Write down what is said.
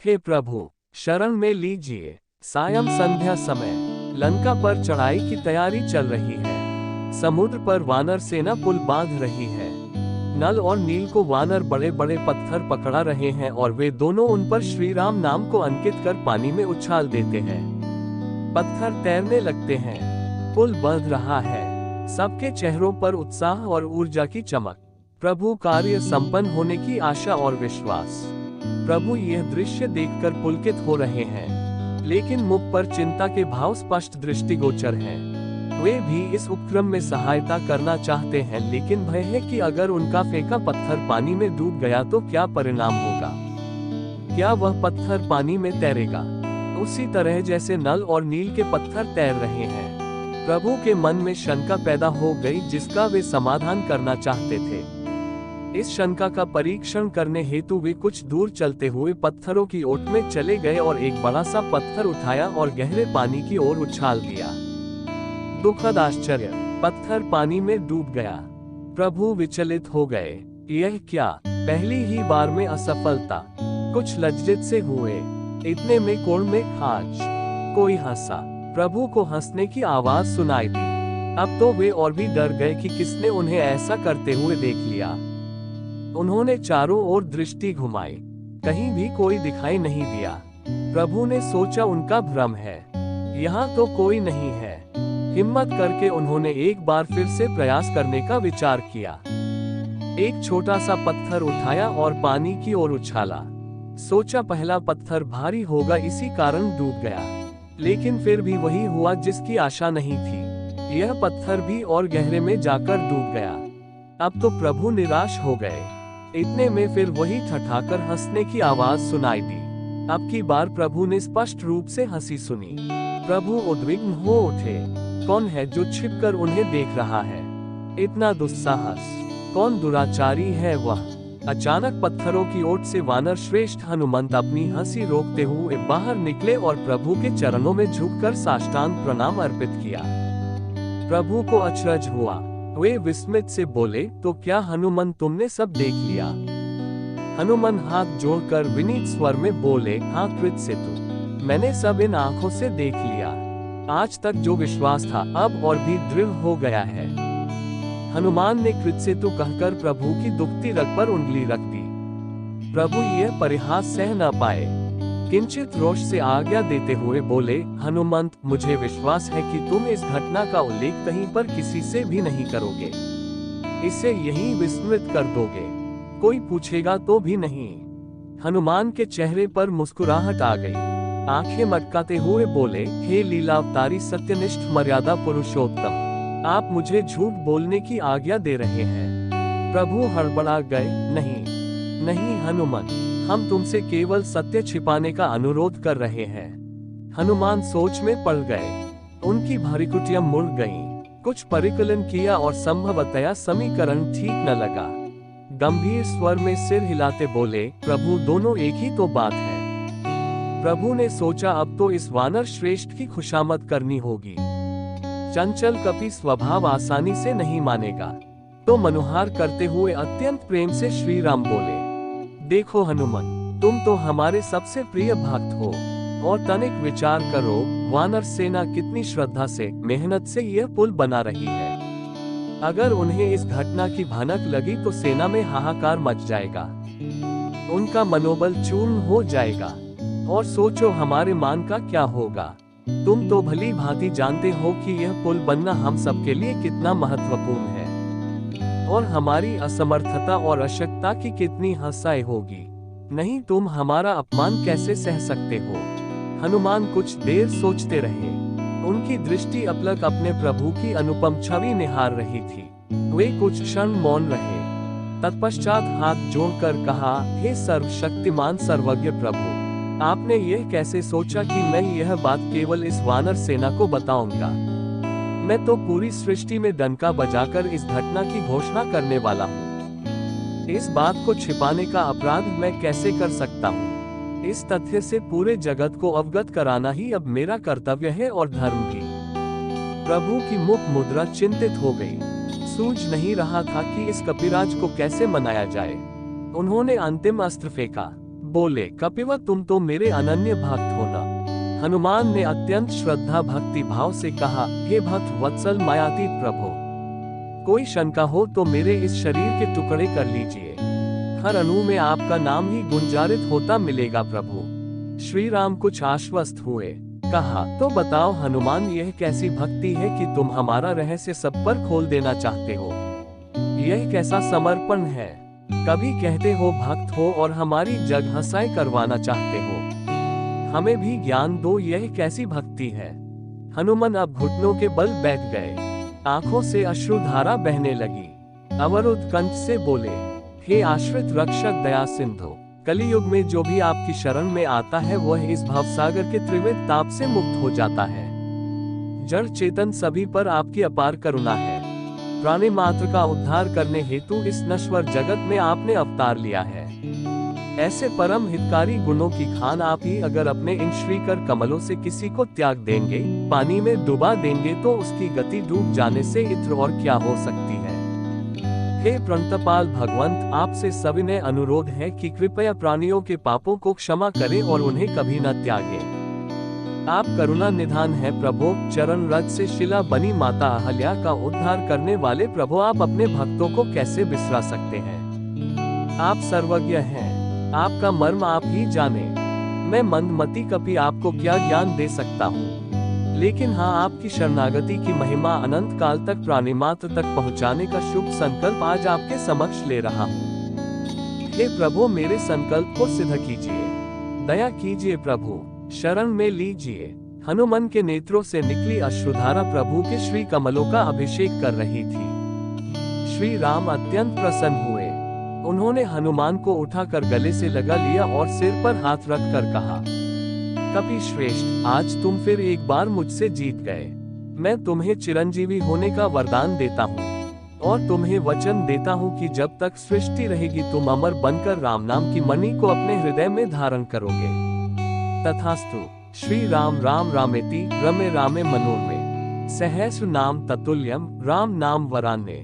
हे प्रभु, शरण में लीजिए। सायं संध्या समय लंका पर चढ़ाई की तैयारी चल रही है। समुद्र पर वानर सेना पुल बांध रही है। नल और नील को वानर बड़े बड़े पत्थर पकड़ा रहे हैं और वे दोनों उन पर श्री राम नाम को अंकित कर पानी में उछाल देते हैं। पत्थर तैरने लगते हैं। पुल बंध रहा है। सबके चेहरों पर उत्साह और ऊर्जा की चमक। प्रभु कार्य संपन्न होने की आशा और विश्वास। प्रभु यह दृश्य देखकर पुलकित हो रहे हैं, लेकिन मुख पर चिंता के भाव स्पष्ट दृष्टिगोचर हैं। वे भी इस उपक्रम में सहायता करना चाहते हैं, लेकिन भय है कि अगर उनका फेंका पत्थर पानी में डूब गया तो क्या परिणाम होगा। क्या वह पत्थर पानी में तैरेगा, उसी तरह जैसे नल और नील के पत्थर तैर रहे हैं। प्रभु के मन में शंका पैदा हो गई, जिसका वे समाधान करना चाहते थे। इस शंका का परीक्षण करने हेतु वे कुछ दूर चलते हुए पत्थरों की ओट में चले गए और एक बड़ा सा पत्थर उठाया और गहरे पानी की ओर उछाल दिया। दुखद आश्चर्य, पत्थर पानी में डूब गया। प्रभु विचलित हो गए। यह क्या, पहली ही बार में असफलता। कुछ लज्जित से हुए। इतने में कोण में खाच। कोई हंसा। प्रभु को हंसने की आवाज सुनाई दी। अब तो वे और भी डर गए कि किसने उन्हें ऐसा करते हुए देख लिया। उन्होंने चारों ओर दृष्टि घुमाई, कहीं भी कोई दिखाई नहीं दिया। प्रभु ने सोचा उनका भ्रम है, यहाँ तो कोई नहीं है। हिम्मत करके उन्होंने एक बार फिर से प्रयास करने का विचार किया। एक छोटा सा पत्थर उठाया और पानी की ओर उछाला। सोचा पहला पत्थर भारी होगा, इसी कारण डूब गया। लेकिन फिर भी वही हुआ जिसकी आशा नहीं थी। यह पत्थर भी और गहरे में जाकर डूब गया। अब तो प्रभु निराश हो गए। इतने में फिर वही ठठाकर हंसने की आवाज सुनाई दी। अब की बार प्रभु ने स्पष्ट रूप से हंसी सुनी। प्रभु उद्विग्न हो उठे। कौन है जो छिपकर उन्हें देख रहा है? इतना दुस्साहस, कौन दुराचारी है वह? अचानक पत्थरों की ओट से वानर श्रेष्ठ हनुमंत अपनी हंसी रोकते हुए बाहर निकले और प्रभु के चरणों में झुककर साष्टांग प्रणाम अर्पित किया। प्रभु को अचरज हुआ। वे विस्मित से बोले, तो क्या हनुमान तुमने सब देख लिया? हनुमान हाथ जोड़कर विनीत स्वर में बोले, हाँ कृतसेतु, मैंने सब इन आंखों से देख लिया। आज तक जो विश्वास था अब और भी दृढ़ हो गया है। हनुमान ने कृतसेतु कहकर प्रभु की दुखती रग पर उंगली रख दी। प्रभु यह परिहास सह न पाए। किंचित रोष से आज्ञा देते हुए बोले, हनुमंत, मुझे विश्वास है कि तुम इस घटना का उल्लेख कहीं पर किसी से भी नहीं करोगे। इसे यहीं विस्मृत कर दोगे। कोई पूछेगा तो भी नहीं। हनुमान के चेहरे पर मुस्कुराहट आ गई। आंखें मटकाते हुए बोले, हे लीलावतारी सत्यनिष्ठ मर्यादा पुरुषोत्तम, आप मुझे झूठ बोलने की आज्ञा दे रहे हैं। प्रभु हड़बड़ा गए। नहीं हनुमान, हम तुमसे केवल सत्य छिपाने का अनुरोध कर रहे हैं। हनुमान सोच में पड़ गए। उनकी भ्रुकुटियां मुड़ गईं। कुछ परिकलन किया और संभवतया समीकरण ठीक न लगा। गंभीर स्वर में सिर हिलाते बोले, प्रभु दोनों एक ही तो बात है। प्रभु ने सोचा अब तो इस वानर श्रेष्ठ की खुशामद करनी होगी। चंचल कपि स्वभाव आसानी से नहीं मानेगा। तो मनुहार करते हुए अत्यंत प्रेम से श्री राम बोले, देखो हनुमान, तुम तो हमारे सबसे प्रिय भक्त हो और तनिक विचार करो, वानर सेना कितनी श्रद्धा से मेहनत से यह पुल बना रही है। अगर उन्हें इस घटना की भनक लगी तो सेना में हाहाकार मच जाएगा। उनका मनोबल चूर्ण हो जाएगा। और सोचो हमारे मान का क्या होगा। तुम तो भली भांति जानते हो कि यह पुल बनना हम सबके लिए कितना महत्वपूर्ण है और हमारी असमर्थता और अशक्तता की कितनी हंसाई होगी। नहीं, तुम हमारा अपमान कैसे सह सकते हो? हनुमान कुछ देर सोचते रहे। उनकी दृष्टि अपलक अपने प्रभु की अनुपम छवि निहार रही थी। वे कुछ क्षण मौन रहे। तत्पश्चात हाथ जोड़कर कहा, हे सर्वशक्तिमान सर्वज्ञ प्रभु, आपने यह कैसे सोचा कि मैं यह बात केवल इस वानर सेना को बताऊंगा? मैं तो पूरी सृष्टि में डंका बजाकर इस घटना की घोषणा करने वाला हूँ। इस बात को छिपाने का अपराध मैं कैसे कर सकता हूँ? इस तथ्य से पूरे जगत को अवगत कराना ही अब मेरा कर्तव्य है और धर्म भी। प्रभु की मुख मुद्रा चिंतित हो गई। सूझ नहीं रहा था कि इस कपिराज को कैसे मनाया जाए। उन्होंने अंतिम अस्त्र फेंका। बोले, कपिवा तुम तो मेरे अनन्य भक्त हो ना। हनुमान ने अत्यंत श्रद्धा भक्ति भाव से कहा, हे भक्त वत्सल मायातीत प्रभु, कोई शंका हो तो मेरे इस शरीर के टुकड़े कर लीजिए, हर अणु में आपका नाम ही गुंजारित होता मिलेगा प्रभु। श्री राम कुछ आश्वस्त हुए, कहा, तो बताओ हनुमान, यह कैसी भक्ति है कि तुम हमारा रहस्य सब पर खोल देना चाहते हो? यह कैसा समर्पण है? कभी कहते हो भक्त हो और हमारी जग हंसाई करवाना चाहते हो। हमें भी ज्ञान दो, यह कैसी भक्ति है? हनुमान अब घुटनों के बल बैठ गए, आंखों से अश्रुधारा बहने लगी। अवरुद्ध कंठ से बोले, हे आश्रित रक्षक दया सिंधु, कलियुग में जो भी आपकी शरण में आता है वह इस भवसागर के त्रिविध ताप से मुक्त हो जाता है। जड़ चेतन सभी पर आपकी अपार करुणा है। प्राणी मात्र का उद्धार करने हेतु इस नश्वर जगत में आपने अवतार लिया है। ऐसे परम हितकारी गुणों की खान आप ही अगर अपने इन श्रीकर कमलों से किसी को त्याग देंगे, पानी में डुबा देंगे, तो उसकी गति डूब जाने से इत्र और क्या हो सकती है। हे प्रणतपाल भगवंत, आपसे सविनय अनुरोध है कि कृपया प्राणियों के पापों को क्षमा करें और उन्हें कभी न त्यागें। आप करुणा निधान है प्रभु। चरण रज से शिला बनी माता अहल्या का उद्धार करने वाले प्रभु, आप अपने भक्तों को कैसे बिसरा सकते हैं? आप सर्वज्ञ हैं, आपका मर्म आप ही जाने। मैं मंदमती कपि आपको क्या ज्ञान दे सकता हूँ, लेकिन हाँ, आपकी शरणागति की महिमा अनंत काल तक प्राणी मात्र तक पहुँचाने का शुभ संकल्प आज आपके समक्ष ले रहा हूँ। हे प्रभु, मेरे संकल्प को सिद्ध कीजिए, दया कीजिए प्रभु, शरण में लीजिए। हनुमान के नेत्रों से निकली अश्रुधारा प्रभु के श्री कमलों का अभिषेक कर रही थी। श्री राम अत्यंत प्रसन्न हुए। उन्होंने हनुमान को उठाकर गले से लगा लिया और सिर पर हाथ रखकर कहा, कपि श्रेष्ठ, आज तुम फिर एक बार मुझसे जीत गए। मैं तुम्हें चिरंजीवी होने का वरदान देता हूँ और तुम्हें वचन देता हूँ कि जब तक सृष्टि रहेगी तुम अमर बनकर राम नाम की मणि को अपने हृदय में धारण करोगे। तथास्तु। श्री राम राम रामेति रमे रामे मनोरमे सहस्र नाम ततुल्यम राम नाम वरान्ये।